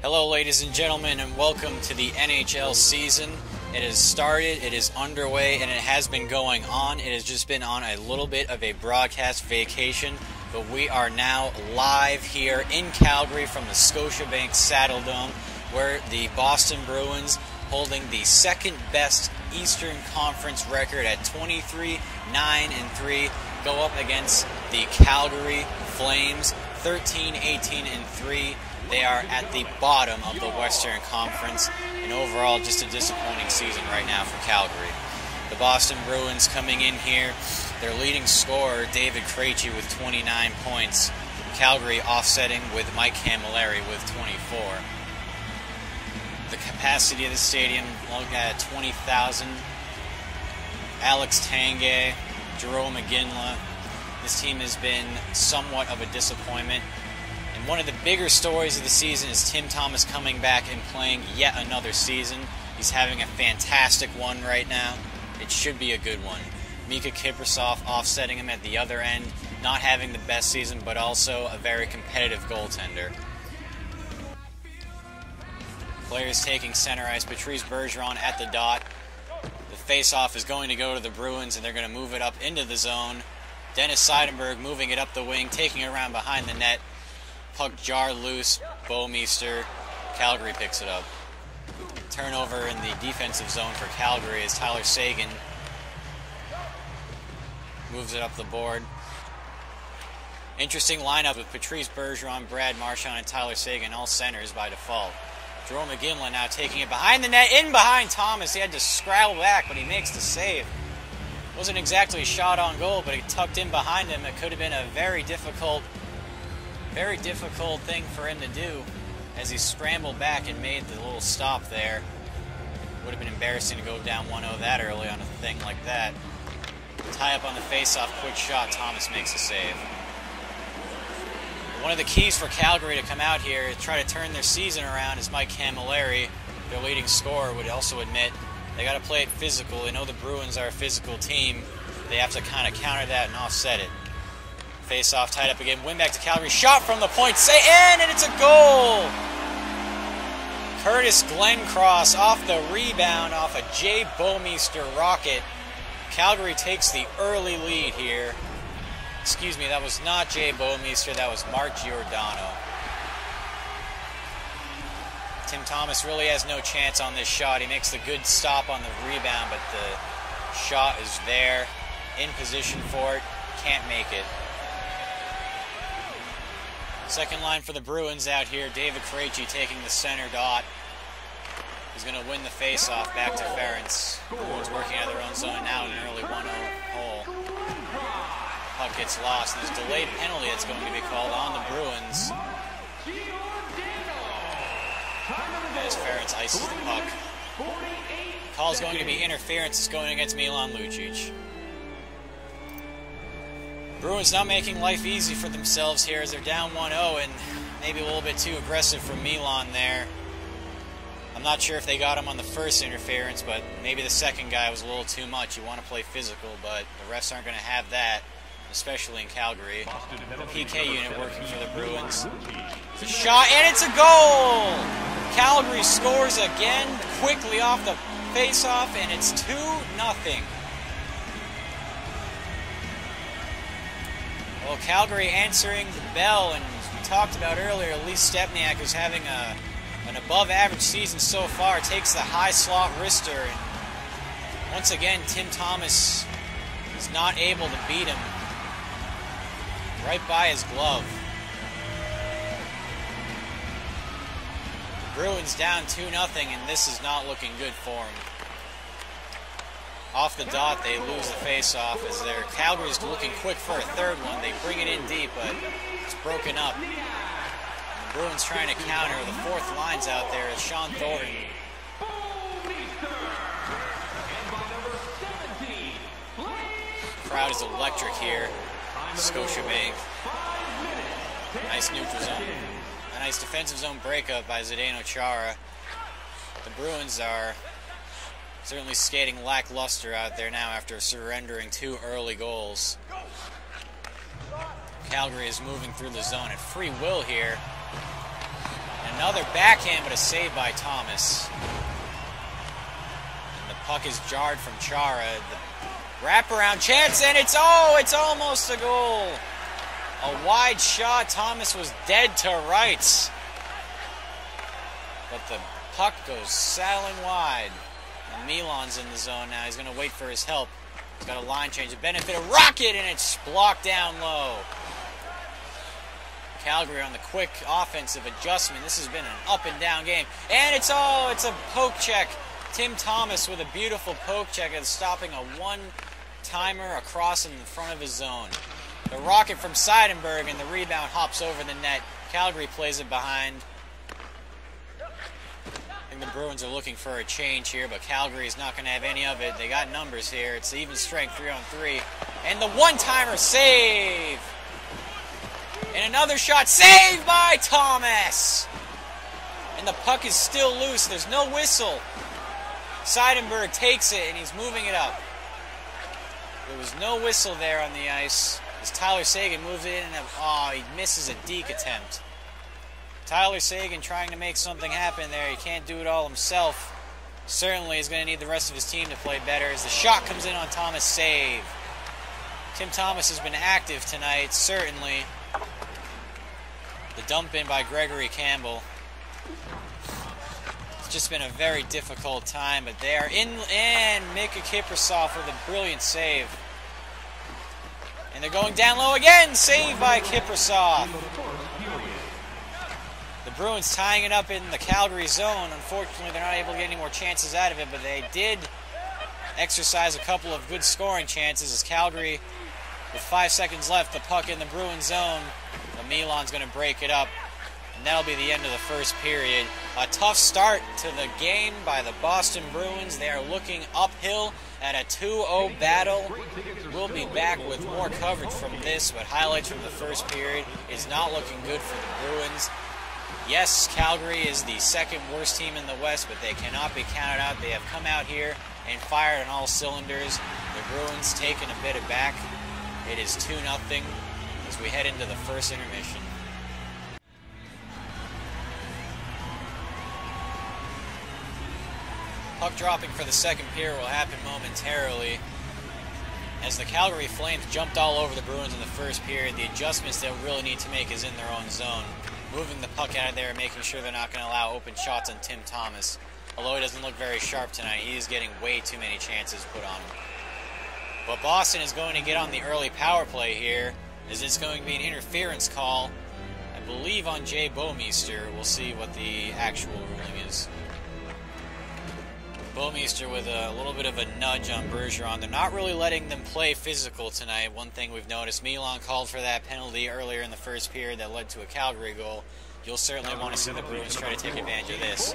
Hello ladies and gentlemen, and welcome to the NHL season. It has started, it is underway, and it has been going on. It has just been on a little bit of a broadcast vacation, but we are now live here in Calgary from the Scotiabank Saddledome, where the Boston Bruins, holding the second best Eastern Conference record at 23-9-3, go up against the Calgary Flames, 13-18-3. They are at the bottom of the Western Conference, and overall just a disappointing season right now for Calgary. The Boston Bruins coming in here, their leading scorer, David Krejci, with 29 points. Calgary offsetting with Mike Camilleri with 24. The capacity of the stadium, looking at 20,000. Alex Tanguay, Jarome Iginla. This team has been somewhat of a disappointment. And one of the bigger stories of the season is Tim Thomas coming back and playing yet another season. He's having a fantastic one right now. It should be a good one. Mika Kiprasov offsetting him at the other end, not having the best season, but also a very competitive goaltender. Players taking center ice. Patrice Bergeron at the dot. The face-off is going to go to the Bruins, and they're going to move it up into the zone. Dennis Seidenberg moving it up the wing, taking it around behind the net. Puck jarred loose. Bouwmeester. Calgary picks it up. Turnover in the defensive zone for Calgary as Tyler Seguin moves it up the board. Interesting lineup with Patrice Bergeron, Brad Marchand, and Tyler Seguin, all centers by default. Jarome Iginla now taking it behind the net, in behind Thomas. He had to scrabble back, but he makes the save. Wasn't exactly a shot on goal, but it tucked in behind him. It could have been a very difficult thing for him to do as he scrambled back and made the little stop there. Would have been embarrassing to go down 1-0 that early on a thing like that. Tie up on the face-off, quick shot, Thomas makes a save. One of the keys for Calgary to come out here and try to turn their season around is Mike Camilleri, their leading scorer, would also admit they got to play it physical. They know the Bruins are a physical team. They have to kind of counter that and offset it. Face-off, tied up again, win back to Calgary, shot from the point, and it's a goal! Curtis Glencross off the rebound off a Jay Bouwmeester rocket. Calgary takes the early lead here. Excuse me, that was not Jay Bouwmeester, that was Mark Giordano. Tim Thomas really has no chance on this shot. He makes the good stop on the rebound, but the shot is there, in position for it, can't make it. Second line for the Bruins out here, David Krejci taking the center dot. He's going to win the face-off back to Ferentz. Bruins working out of their own zone now in an early 1-0 hole. Puck gets lost, and there's a delayed penalty that's going to be called on the Bruins as Ferentz ices the puck. Call is going to be interference. It's going against Milan Lucic. Bruins not making life easy for themselves here as they're down 1-0 and maybe a little bit too aggressive from Milan there. I'm not sure if they got him on the first interference, but maybe the second guy was a little too much. You want to play physical, but the refs aren't going to have that, especially in Calgary. The PK unit working for the Bruins. It's a shot, and it's a goal! Calgary scores again quickly off the face-off, and it's 2-0. Well, Calgary answering the bell, and as we talked about earlier, Lee Stepniak, who's having an above-average season so far, takes the high-slot wrister, and once again, Tim Thomas is not able to beat him right by his glove. The Bruins down 2-0, and this is not looking good for them. Off the dot, they lose the face-off as their Calgary's looking quick for a third one. They bring it in deep, but it's broken up. And the Bruins trying to counter. The fourth line's out there is Sean Thornton. The crowd is electric here. Scotiabank. Nice neutral zone. A nice defensive zone breakup by Zdeno Chara. The Bruins are certainly skating lackluster out there now after surrendering 2 early goals. Calgary is moving through the zone at free will here. Another backhand, but a save by Thomas. And the puck is jarred from Chara. The wraparound chance, and it's almost a goal. A wide shot. Thomas was dead to rights. But the puck goes sailing wide. And Milan's in the zone now. He's going to wait for his help. He's got a line change. A benefit, a rocket, and it's blocked down low. Calgary on the quick offensive adjustment. This has been an up and down game. And it's a poke check. Tim Thomas with a beautiful poke check and stopping a one-timer across in the front of his zone. The rocket from Seidenberg, and the rebound hops over the net. Calgary plays it behind. I think the Bruins are looking for a change here, but Calgary is not going to have any of it. They got numbers here. It's even strength 3-on-3. And the one-timer save! And another shot saved by Thomas! And the puck is still loose. There's no whistle. Seidenberg takes it, and he's moving it up. There was no whistle there on the ice as Tyler Seguin moves it in, and he misses a deke attempt. Tyler Seguin trying to make something happen there. He can't do it all himself. Certainly is going to need the rest of his team to play better as the shot comes in on Thomas. Save. Tim Thomas has been active tonight, certainly. The dump in by Gregory Campbell. It's just been a very difficult time, but they are in, and Mika Kiprasov with a brilliant save. And they're going down low again, saved by Kiprasov. The Bruins tying it up in the Calgary zone. Unfortunately, they're not able to get any more chances out of it, but they did exercise a couple of good scoring chances as Calgary, with 5 seconds left, the puck in the Bruins zone. But Milan's going to break it up, and that'll be the end of the first period. A tough start to the game by the Boston Bruins. They are looking uphill at a 2-0 battle. We'll be back with more coverage from this, but highlights from the first period is not looking good for the Bruins. Yes, Calgary is the second worst team in the West, but they cannot be counted out. They have come out here and fired on all cylinders. The Bruins taking a bit back. It is 2-0 as we head into the first intermission. Puck dropping for the second period will happen momentarily. As the Calgary Flames jumped all over the Bruins in the first period, the adjustments they'll really need to make is in their own zone. Moving the puck out of there and making sure they're not going to allow open shots on Tim Thomas. Although he doesn't look very sharp tonight, he is getting way too many chances put on him. But Boston is going to get on the early power play here, as it's going to be an interference call, I believe, on Jay Bouwmeester. We'll see what the actual ruling is. Bouwmeester with a little bit of a nudge on Bergeron. They're not really letting them play physical tonight. One thing we've noticed, Milan called for that penalty earlier in the first period that led to a Calgary goal. You'll certainly want to see the Bruins try to take advantage of this.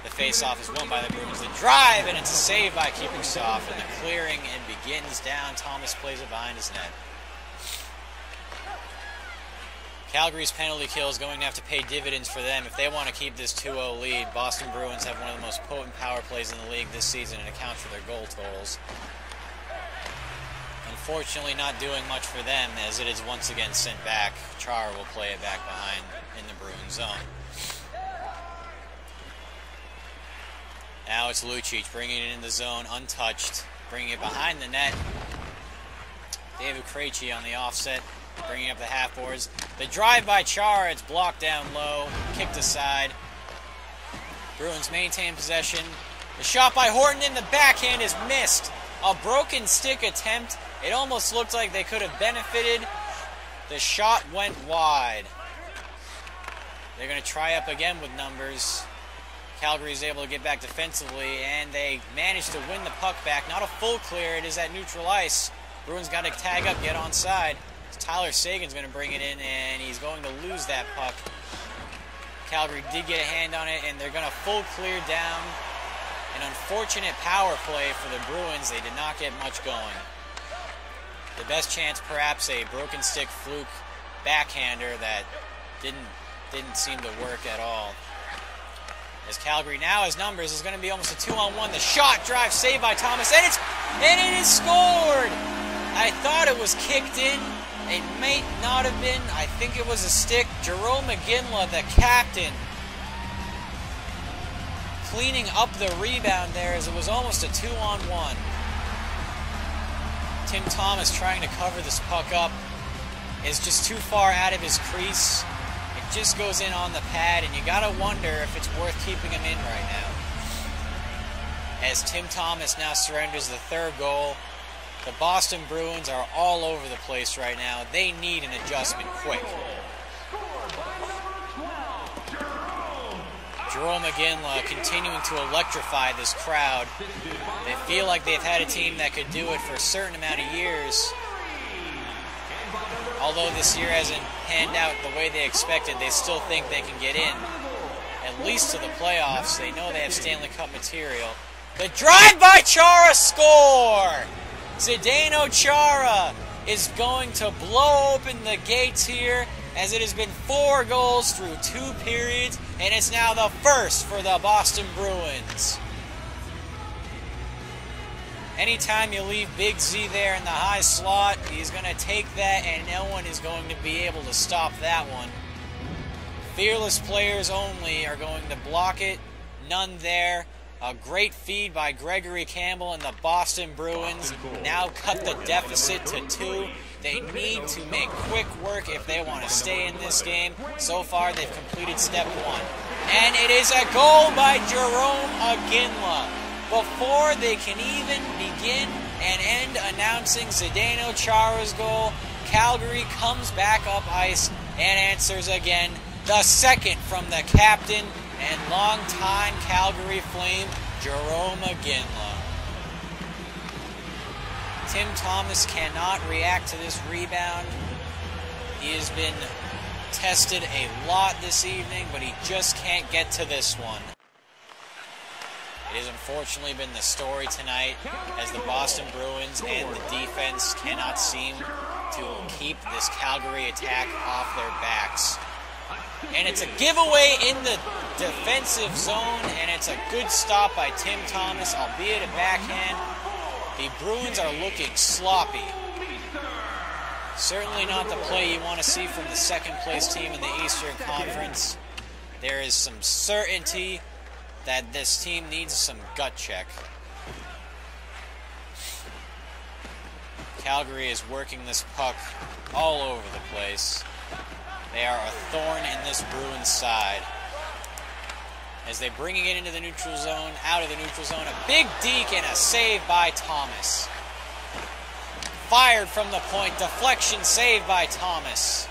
The face-off is won by the Bruins. The drive, and it's a save by Kiprasov, and the clearing, and begins down. Thomas plays it behind his net. Calgary's penalty kill is going to have to pay dividends for them if they want to keep this 2-0 lead. Boston Bruins have one of the most potent power plays in the league this season and account for their goal totals. Unfortunately, not doing much for them as it is once again sent back. Char will play it back behind in the Bruins zone. Now it's Lucic bringing it in the zone untouched, bringing it behind the net. David Krejci on the offset, bringing up the half boards. The drive by Chara, it's blocked down low, kicked aside. Bruins maintain possession. The shot by Horton in the backhand is missed. A broken stick attempt. It almost looked like they could have benefited. The shot went wide. They're going to try up again with numbers. Calgary is able to get back defensively, and they managed to win the puck back. Not a full clear. It is at neutral ice. Bruins got to tag up, get onside. Tyler Seguin's going to bring it in, and he's going to lose that puck. Calgary did get a hand on it, and they're going to full clear down. An unfortunate power play for the Bruins. They did not get much going. The best chance, perhaps a broken stick fluke backhander that didn't seem to work at all. As Calgary now has numbers, is going to be almost a 2-on-1. The shot, drive, saved by Thomas, and it is scored! I thought it was kicked in. It may not have been. I think it was a stick. Jerome McGinley, the captain, cleaning up the rebound there as it was almost a 2-on-1. Tim Thomas trying to cover this puck up is just too far out of his crease. It just goes in on the pad, and you gotta wonder if it's worth keeping him in right now. As Tim Thomas now surrenders the third goal, the Boston Bruins are all over the place right now. They need an adjustment quick. Jerome Iginla continuing to electrify this crowd. They feel like they've had a team that could do it for a certain amount of years. Although this year hasn't panned out the way they expected, they still think they can get in, at least to the playoffs. They know they have Stanley Cup material. The drive by Chara score! Zdeno Chara is going to blow open the gates here, as it has been 4 goals through 2 periods, and it's now the first for the Boston Bruins. Anytime you leave Big Z there in the high slot, he's going to take that, and no one is going to be able to stop that one. Fearless players only are going to block it. None there. A great feed by Gregory Campbell and the Boston Bruins now cut the deficit to 2. They need to make quick work if they want to stay in this game. So far, they've completed step 1. And it is a goal by Jerome Iginla. Before they can even begin and end announcing Zdeno Chara's goal, Calgary comes back up ice and answers again. The second from the captain and longtime Calgary Flame, Jerome Iginla. Tim Thomas cannot react to this rebound. He has been tested a lot this evening, but he just can't get to this one. It has unfortunately been the story tonight, as the Boston Bruins and the defense cannot seem to keep this Calgary attack off their backs. And it's a giveaway in the defensive zone, and it's a good stop by Tim Thomas, albeit a backhand. The Bruins are looking sloppy. Certainly not the play you want to see from the second-place team in the Eastern Conference. There is some certainty that this team needs some gut check. Calgary is working this puck all over the place. They are a thorn in this Bruins side. As they're bringing it into the neutral zone, out of the neutral zone, a big deke and a save by Thomas. Fired from the point, deflection saved by Thomas.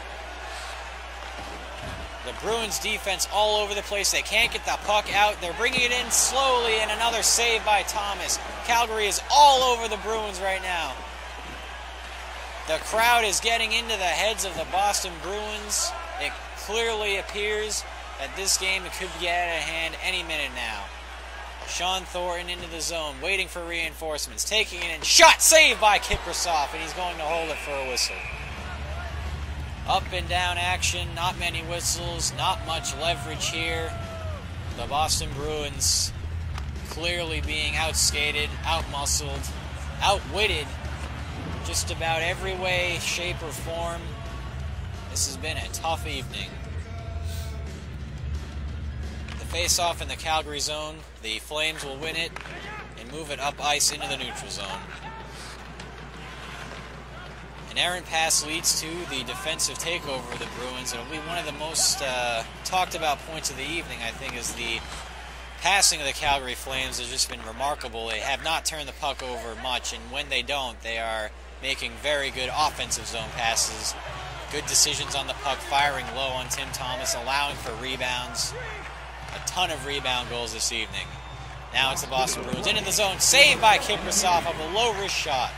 The Bruins defense all over the place. They can't get the puck out. They're bringing it in slowly, and another save by Thomas. Calgary is all over the Bruins right now. The crowd is getting into the heads of the Boston Bruins. It clearly appears that this game could be out of hand any minute now. Sean Thornton into the zone, waiting for reinforcements, taking it in. Shot saved by Kiprasov, and he's going to hold it for a whistle. Up and down action, not many whistles, not much leverage here. The Boston Bruins clearly being outskated, outmuscled, outwitted, just about every way, shape, or form. This has been a tough evening. The face-off in the Calgary zone, the Flames will win it and move it up ice into the neutral zone. An errant pass leads to the defensive takeover of the Bruins. It'll be one of the most talked about points of the evening, I think, is the passing of the Calgary Flames has just been remarkable. They have not turned the puck over much, and when they don't, they are making very good offensive zone passes. Good decisions on the puck, firing low on Tim Thomas, allowing for rebounds. A ton of rebound goals this evening. Now it's the Boston Bruins into the zone, saved by Kiprasov of a low-risk shot.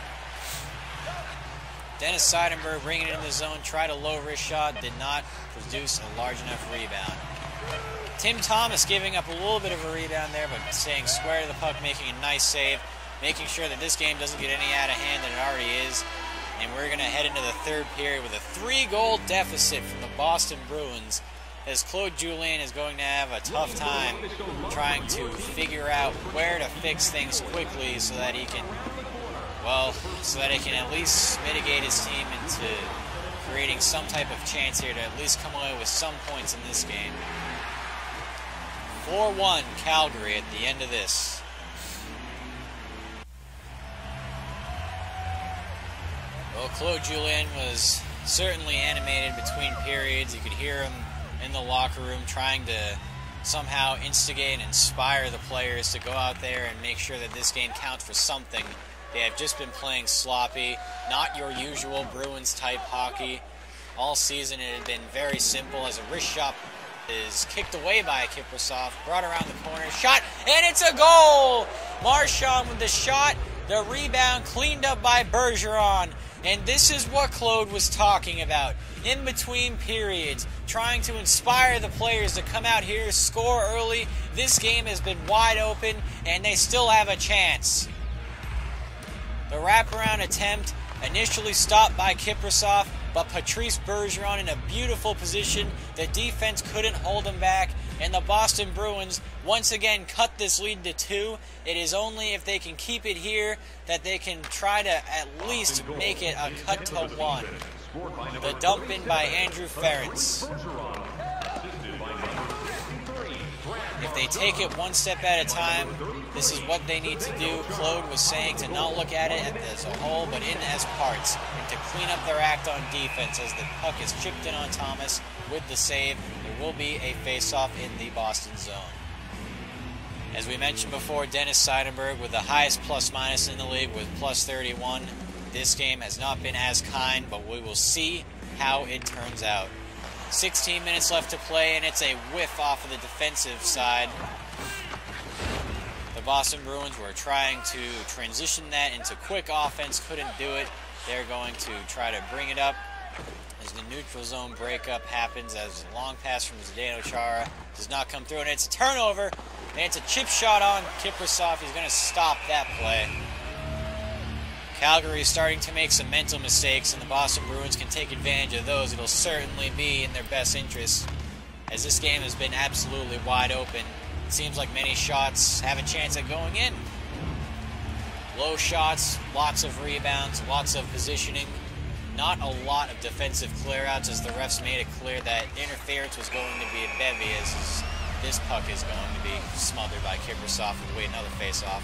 Dennis Seidenberg bringing it in the zone, tried a low-risk shot, did not produce a large enough rebound. Tim Thomas giving up a little bit of a rebound there, but staying square to the puck, making a nice save, making sure that this game doesn't get any out of hand than it already is. And we're going to head into the third period with a 3-goal deficit from the Boston Bruins, as Claude Julien is going to have a tough time trying to figure out where to fix things quickly so that he can, well, so that he can at least mitigate his team into creating some type of chance here to at least come away with some points in this game. 4-1 Calgary at the end of this. Well, Claude Julien was certainly animated between periods. You could hear him in the locker room trying to somehow instigate and inspire the players to go out there and make sure that this game counts for something. They have just been playing sloppy, not your usual Bruins type hockey. All season it had been very simple as a wrist shot is kicked away by Kiprasov, brought around the corner, shot, and it's a goal! Marchand with the shot, the rebound cleaned up by Bergeron. And this is what Claude was talking about. In between periods, trying to inspire the players to come out here, score early. This game has been wide open, and they still have a chance. The wraparound attempt initially stopped by Kiprasov, but Patrice Bergeron in a beautiful position. The defense couldn't hold him back, and the Boston Bruins once again cut this lead to 2. It is only if they can keep it here that they can try to at least make it a cut to 1. The dump in by Andrew Ferentz. If they take it one step at a time, this is what they need to do. Claude was saying to not look at it as a whole, but in as parts, and to clean up their act on defense as the puck is chipped in on Thomas with the save. There will be a face-off in the Boston zone. As we mentioned before, Dennis Seidenberg with the highest plus-minus in the league with plus 31. This game has not been as kind, but we will see how it turns out. 16 minutes left to play, and it's a whiff off of the defensive side. The Boston Bruins were trying to transition that into quick offense, couldn't do it. They're going to try to bring it up as the neutral zone breakup happens, as a long pass from Zdeno Chara does not come through, and it's a turnover, and it's a chip shot on Kiprasov. He's going to stop that play. Calgary is starting to make some mental mistakes, and the Boston Bruins can take advantage of those. It'll certainly be in their best interest, as this game has been absolutely wide open. It seems like many shots have a chance at going in. Low shots, lots of rebounds, lots of positioning. Not a lot of defensive clearouts, as the refs made it clear that interference was going to be a bevy, as this puck is going to be smothered by Kiprasov and wait another face-off.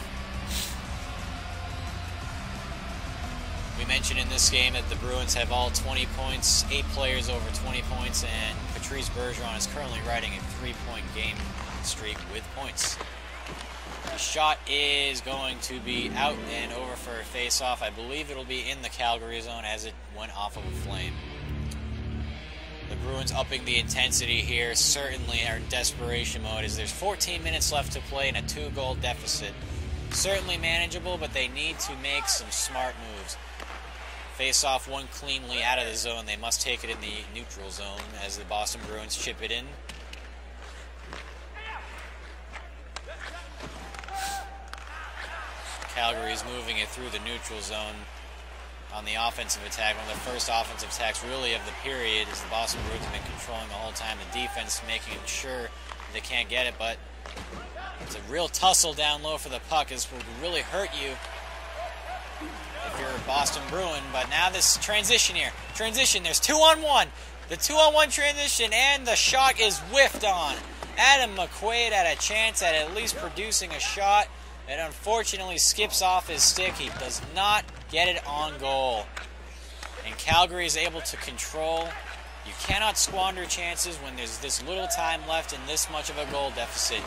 We mentioned in this game that the Bruins have all 20 points, 8 players over 20 points, and Patrice Bergeron is currently riding a 3-point game streak with points. The shot is going to be out and over for a face-off. I believe it'll be in the Calgary zone as it went off of a flame. The Bruins upping the intensity here certainly are in desperation mode, as there's 14 minutes left to play in a 2-goal deficit. Certainly manageable, but they need to make some smart moves. Face off one cleanly out of the zone. They must take it in the neutral zone as the Boston Bruins chip it in. Calgary is moving it through the neutral zone on the offensive attack. One of the first offensive attacks really of the period, as the Boston Bruins have been controlling the whole time. The defense making sure they can't get it, but it's a real tussle down low for the puck. This will really hurt you if you're a Boston Bruin. But now this transition here. Transition, there's 2-on-1. The 2-on-1 transition, and the shot is whiffed on. Adam McQuaid had a chance at least producing a shot. It unfortunately skips off his stick. He does not get it on goal. And Calgary is able to control. You cannot squander chances when there's this little time left and this much of a goal deficit.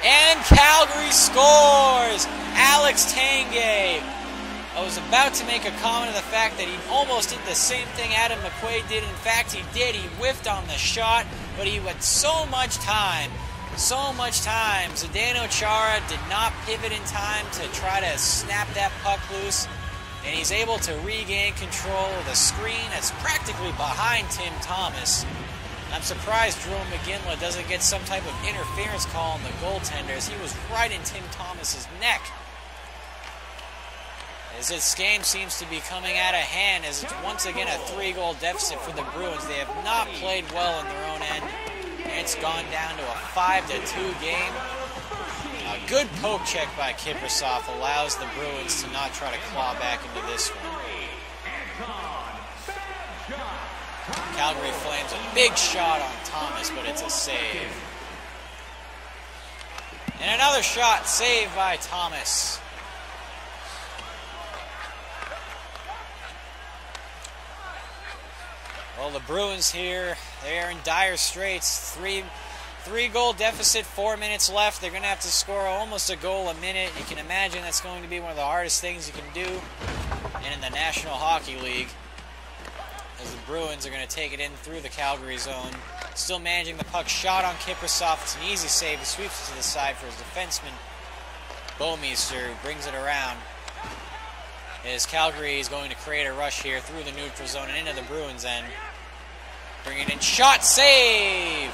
And Calgary scores! Alex Tanguay. I was about to make a comment on the fact that he almost did the same thing Adam McQuaid did. In fact, he did. He whiffed on the shot, but he had so much time. So much time. Zdeno Chara did not pivot in time to try to snap that puck loose, and he's able to regain control of the screen that's practically behind Tim Thomas. I'm surprised Drew McGinley doesn't get some type of interference call on the goaltender, as he was right in Tim Thomas's neck. As this game seems to be coming out of hand, as it's once again a 3-goal deficit for the Bruins. They have not played well in their own end. It's gone down to a 5-2 game. A good poke check by Kiprasov allows the Bruins to not try to claw back into this one. Calgary Flames a big shot on Thomas, but it's a save. And another shot saved by Thomas. Well, the Bruins here, they are in dire straits. Three-goal deficit, 4 minutes left. They're going to have to score almost a goal a minute. You can imagine that's going to be one of the hardest things you can do. And in the National Hockey League, as the Bruins are going to take it in through the Calgary zone. Still managing the puck. Shot on Kiprasov. It's an easy save. He sweeps it to the side for his defenseman. Bouwmeester brings it around. As Calgary is going to create a rush here through the neutral zone and into the Bruins end. Bringing it in. Shot save!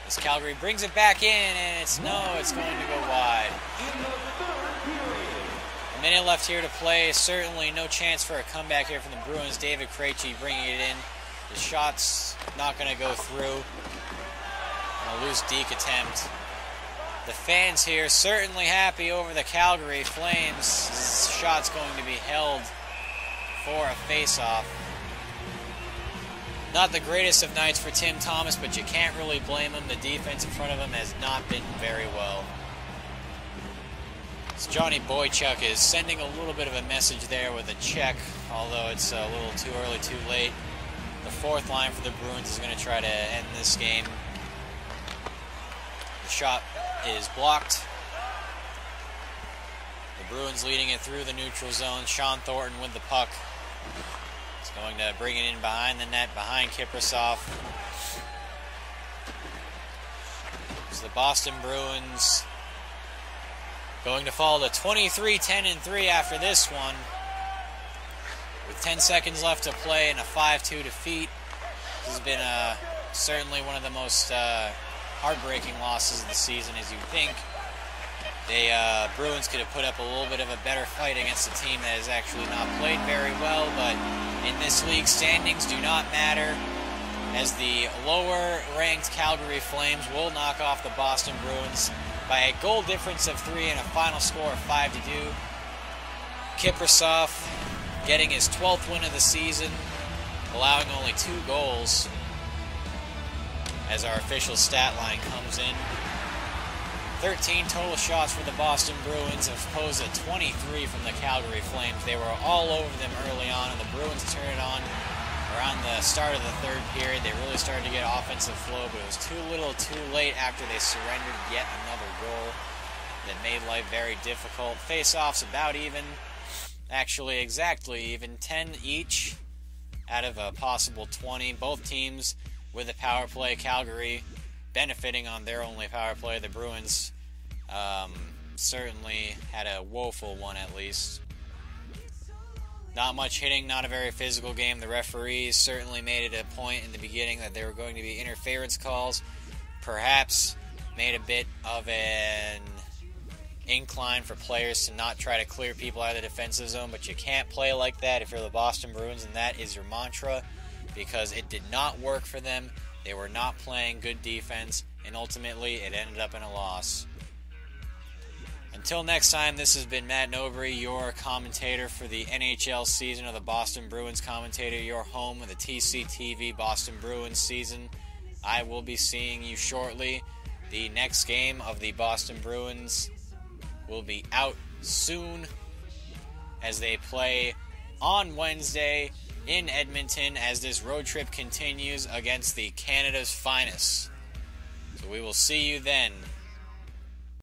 As Calgary brings it back in, and it's going to go wide. A minute left here to play. Certainly no chance for a comeback here from the Bruins. David Krejci bringing it in. The shot's not going to go through. A loose deke attempt. The fans here certainly happy over the Calgary Flames. This shot's going to be held for a face-off. Not the greatest of nights for Tim Thomas, but you can't really blame him. The defense in front of him has not been very well. So Johnny Boychuk is sending a little bit of a message there with a check, although it's a little too early, too late. The fourth line for the Bruins is going to try to end this game. The shot is blocked. The Bruins leading it through the neutral zone. Sean Thornton with the puck. He's going to bring it in behind the net, behind Kiprasov. So the Boston Bruins going to fall to 23-10-3 after this one. With 10 seconds left to play and a 5-2 defeat. This has been certainly one of the most heartbreaking losses of the season, as you think. The Bruins could have put up a little bit of a better fight against a team that has actually not played very well, but in this league, standings do not matter, as the lower-ranked Calgary Flames will knock off the Boston Bruins by a goal difference of 3 and a final score of 5-2. Kiprasov getting his 12th win of the season, allowing only 2 goals, as our official stat line comes in. 13 total shots for the Boston Bruins, opposed to 23 from the Calgary Flames. They were all over them early on, and the Bruins turned it on around the start of the third period. They really started to get offensive flow, but it was too little too late after they surrendered yet another goal that made life very difficult. Face-offs about even, actually exactly even, 10 each out of a possible 20. Both teams with a power play. Calgary benefiting on their only power play. The Bruins certainly had a woeful one, at least. Not much hitting, not a very physical game. The referees certainly made it a point in the beginning that there were going to be interference calls. Perhaps made a bit of an incline for players to not try to clear people out of the defensive zone, but you can't play like that if you're the Boston Bruins, and that is your mantra, because it did not work for them. They were not playing good defense, and ultimately it ended up in a loss. Until next time, this has been Matt Nobry, your commentator for the NHL season of the Boston Bruins commentator, your home of the TCTV Boston Bruins season. I will be seeing you shortly. The next game of the Boston Bruins will be out soon as they play on Wednesday in Edmonton as this road trip continues against the Canada's finest. So we will see you then.